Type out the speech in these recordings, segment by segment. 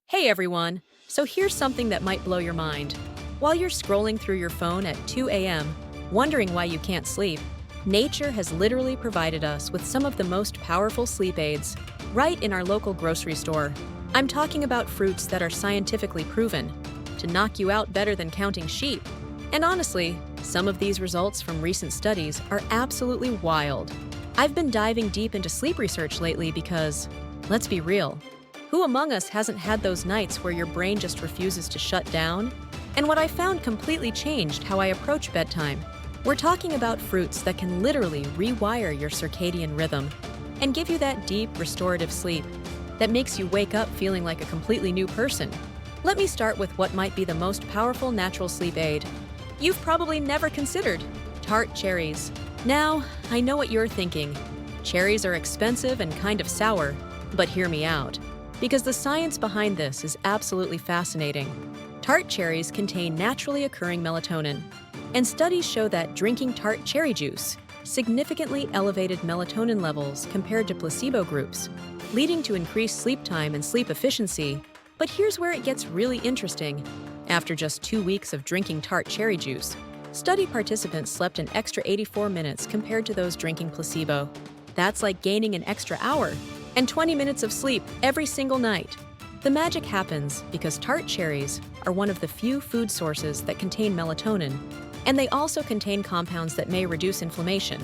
Hey everyone! So here's something that might blow your mind. While you're scrolling through your phone at 2 a.m., wondering why you can't sleep, nature has literally provided us with some of the most powerful sleep aids, right in our local grocery store. I'm talking about fruits that are scientifically proven to knock you out better than counting sheep. And honestly, some of these results from recent studies are absolutely wild. I've been diving deep into sleep research lately because, let's be real, who among us hasn't had those nights where your brain just refuses to shut down? And what I found completely changed how I approach bedtime. We're talking about fruits that can literally rewire your circadian rhythm and give you that deep, restorative sleep that makes you wake up feeling like a completely new person. Let me start with what might be the most powerful natural sleep aid you've probably never considered: tart cherries. Now, I know what you're thinking. Cherries are expensive and kind of sour, but hear me out, because the science behind this is absolutely fascinating. Tart cherries contain naturally occurring melatonin, and studies show that drinking tart cherry juice significantly elevated melatonin levels compared to placebo groups, leading to increased sleep time and sleep efficiency. But here's where it gets really interesting. After just 2 weeks of drinking tart cherry juice, study participants slept an extra 84 minutes compared to those drinking placebo. That's like gaining an extra hour and 20 minutes of sleep every single night. The magic happens because tart cherries are one of the few food sources that contain melatonin, and they also contain compounds that may reduce inflammation.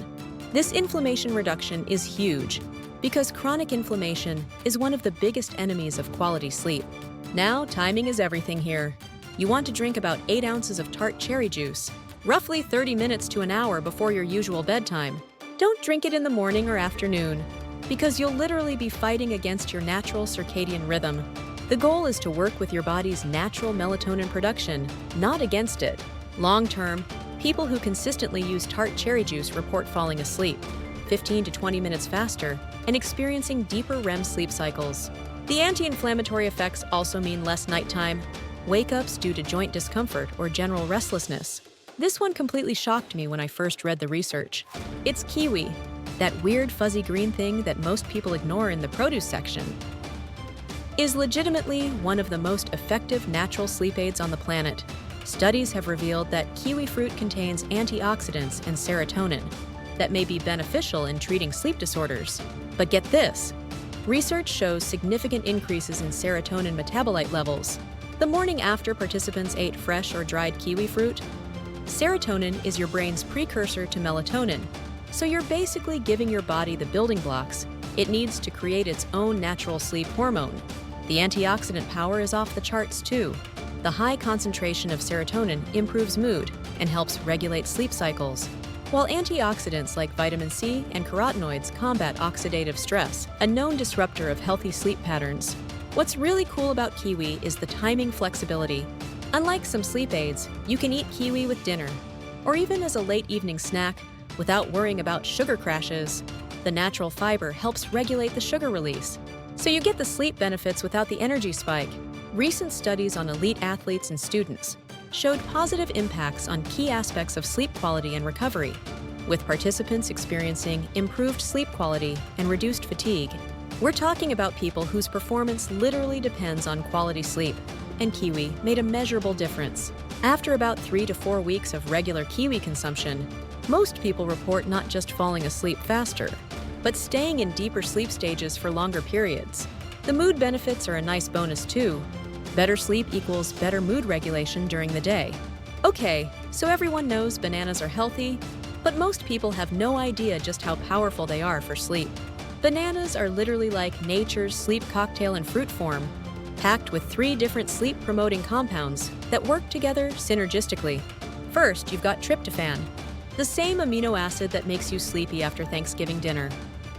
This inflammation reduction is huge because chronic inflammation is one of the biggest enemies of quality sleep. Now, timing is everything here. You want to drink about 8 ounces of tart cherry juice, roughly 30 minutes to an hour before your usual bedtime. Don't drink it in the morning or afternoon, because you'll literally be fighting against your natural circadian rhythm. The goal is to work with your body's natural melatonin production, not against it. Long-term, people who consistently use tart cherry juice report falling asleep 15 to 20 minutes faster and experiencing deeper REM sleep cycles. The anti-inflammatory effects also mean less nighttime wake-ups due to joint discomfort or general restlessness. This one completely shocked me when I first read the research. It's kiwi, that weird fuzzy green thing that most people ignore in the produce section, is legitimately one of the most effective natural sleep aids on the planet. Studies have revealed that kiwi fruit contains antioxidants and serotonin that may be beneficial in treating sleep disorders. But get this, research shows significant increases in serotonin metabolite levels the morning after participants ate fresh or dried kiwi fruit. Serotonin is your brain's precursor to melatonin, so you're basically giving your body the building blocks it needs to create its own natural sleep hormone. The antioxidant power is off the charts too. The high concentration of serotonin improves mood and helps regulate sleep cycles, while antioxidants like vitamin C and carotenoids combat oxidative stress, a known disruptor of healthy sleep patterns. What's really cool about kiwi is the timing flexibility. Unlike some sleep aids, you can eat kiwi with dinner, or even as a late evening snack, without worrying about sugar crashes. The natural fiber helps regulate the sugar release, so you get the sleep benefits without the energy spike. Recent studies on elite athletes and students showed positive impacts on key aspects of sleep quality and recovery, with participants experiencing improved sleep quality and reduced fatigue. We're talking about people whose performance literally depends on quality sleep, and kiwi made a measurable difference. After about 3 to 4 weeks of regular kiwi consumption, most people report not just falling asleep faster, but staying in deeper sleep stages for longer periods. The mood benefits are a nice bonus too. Better sleep equals better mood regulation during the day. Okay, so everyone knows bananas are healthy, but most people have no idea just how powerful they are for sleep. Bananas are literally like nature's sleep cocktail in fruit form, packed with 3 different sleep-promoting compounds that work together synergistically. First, you've got tryptophan, the same amino acid that makes you sleepy after Thanksgiving dinner.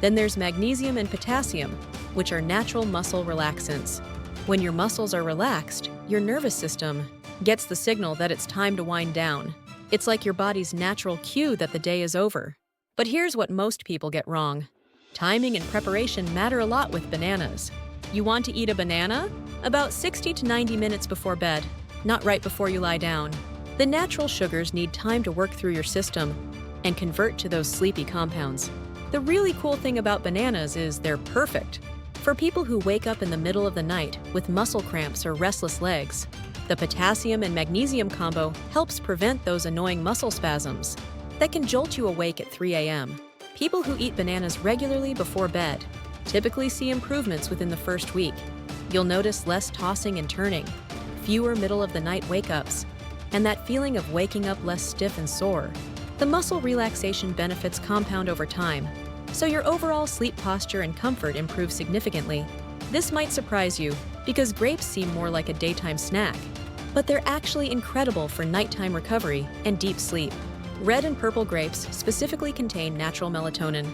Then there's magnesium and potassium, which are natural muscle relaxants. When your muscles are relaxed, your nervous system gets the signal that it's time to wind down. It's like your body's natural cue that the day is over. But here's what most people get wrong. Timing and preparation matter a lot with bananas. You want to eat a banana? About 60 to 90 minutes before bed, not right before you lie down. The natural sugars need time to work through your system and convert to those sleepy compounds. The really cool thing about bananas is they're perfect For people who wake up in the middle of the night with muscle cramps or restless legs, the potassium and magnesium combo helps prevent those annoying muscle spasms that can jolt you awake at 3 a.m. People who eat bananas regularly before bed typically see improvements within the first week. You'll notice less tossing and turning, fewer middle-of-the-night wake-ups, and that feeling of waking up less stiff and sore. The muscle relaxation benefits compound over time, so your overall sleep posture and comfort improve significantly. This might surprise you because grapes seem more like a daytime snack, but they're actually incredible for nighttime recovery and deep sleep. Red and purple grapes specifically contain natural melatonin,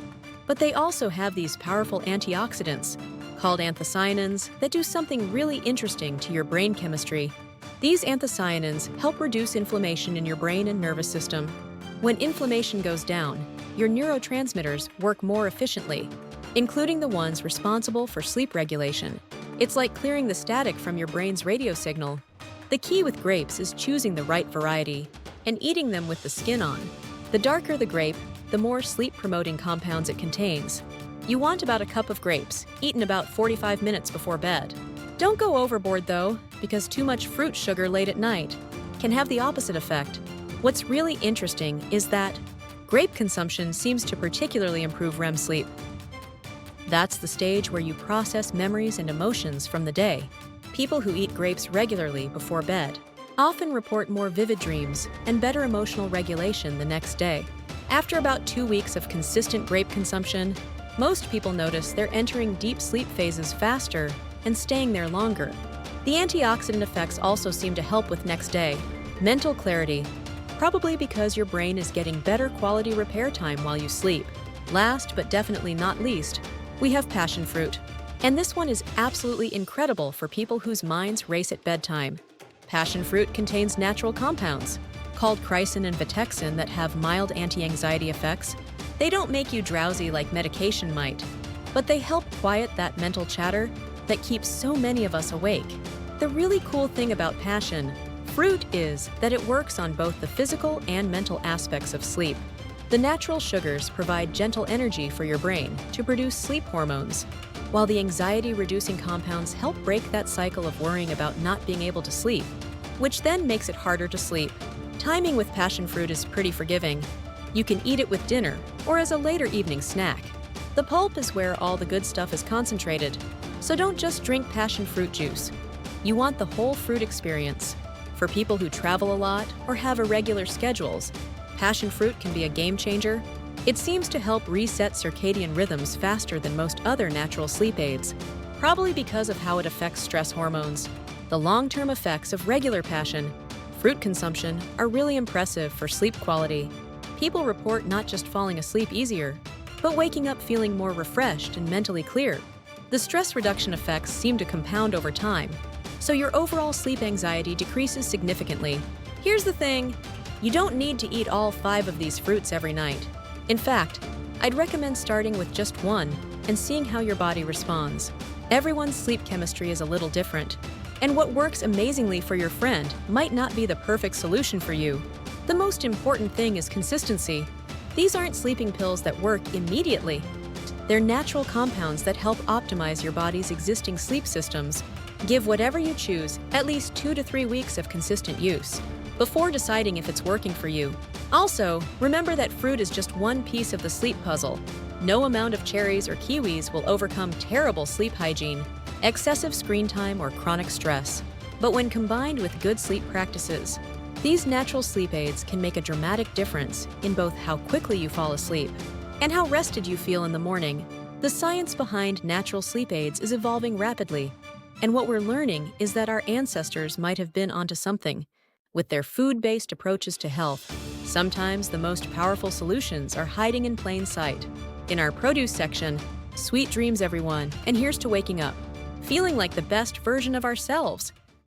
but they also have these powerful antioxidants called anthocyanins that do something really interesting to your brain chemistry. These anthocyanins help reduce inflammation in your brain and nervous system. When inflammation goes down, your neurotransmitters work more efficiently, including the ones responsible for sleep regulation. It's like clearing the static from your brain's radio signal. The key with grapes is choosing the right variety and eating them with the skin on. The darker the grape, the more sleep-promoting compounds it contains. You want about a cup of grapes, eaten about 45 minutes before bed. Don't go overboard though, because too much fruit sugar late at night can have the opposite effect. What's really interesting is that grape consumption seems to particularly improve REM sleep. That's the stage where you process memories and emotions from the day. People who eat grapes regularly before bed often report more vivid dreams and better emotional regulation the next day. After about 2 weeks of consistent grape consumption, most people notice they're entering deep sleep phases faster and staying there longer. The antioxidant effects also seem to help with next day mental clarity, probably because your brain is getting better quality repair time while you sleep. Last but definitely not least, we have passion fruit. And this one is absolutely incredible for people whose minds race at bedtime. Passion fruit contains natural compounds called chrysin and vitexin that have mild anti-anxiety effects. They don't make you drowsy like medication might, but they help quiet that mental chatter that keeps so many of us awake. The really cool thing about passion fruit is that it works on both the physical and mental aspects of sleep. The natural sugars provide gentle energy for your brain to produce sleep hormones, while the anxiety-reducing compounds help break that cycle of worrying about not being able to sleep, which then makes it harder to sleep. Timing with passion fruit is pretty forgiving. You can eat it with dinner or as a later evening snack. The pulp is where all the good stuff is concentrated, so don't just drink passion fruit juice. You want the whole fruit experience. For people who travel a lot or have irregular schedules, passion fruit can be a game changer. It seems to help reset circadian rhythms faster than most other natural sleep aids, probably because of how it affects stress hormones. The long-term effects of regular passion fruit consumption are really impressive for sleep quality. People report not just falling asleep easier, but waking up feeling more refreshed and mentally clear. The stress reduction effects seem to compound over time, so your overall sleep anxiety decreases significantly. Here's the thing, you don't need to eat all 5 of these fruits every night. In fact, I'd recommend starting with just one and seeing how your body responds. Everyone's sleep chemistry is a little different, and what works amazingly for your friend might not be the perfect solution for you. The most important thing is consistency. These aren't sleeping pills that work immediately. They're natural compounds that help optimize your body's existing sleep systems. Give whatever you choose at least 2 to 3 weeks of consistent use before deciding if it's working for you. Also, remember that fruit is just one piece of the sleep puzzle. No amount of cherries or kiwis will overcome terrible sleep hygiene, excessive screen time, or chronic stress. But when combined with good sleep practices, these natural sleep aids can make a dramatic difference in both how quickly you fall asleep and how rested you feel in the morning. The science behind natural sleep aids is evolving rapidly, and what we're learning is that our ancestors might have been onto something. With their food-based approaches to health, sometimes the most powerful solutions are hiding in plain sight. In our produce section, sweet dreams everyone, and here's to waking up, feeling like the best version of ourselves.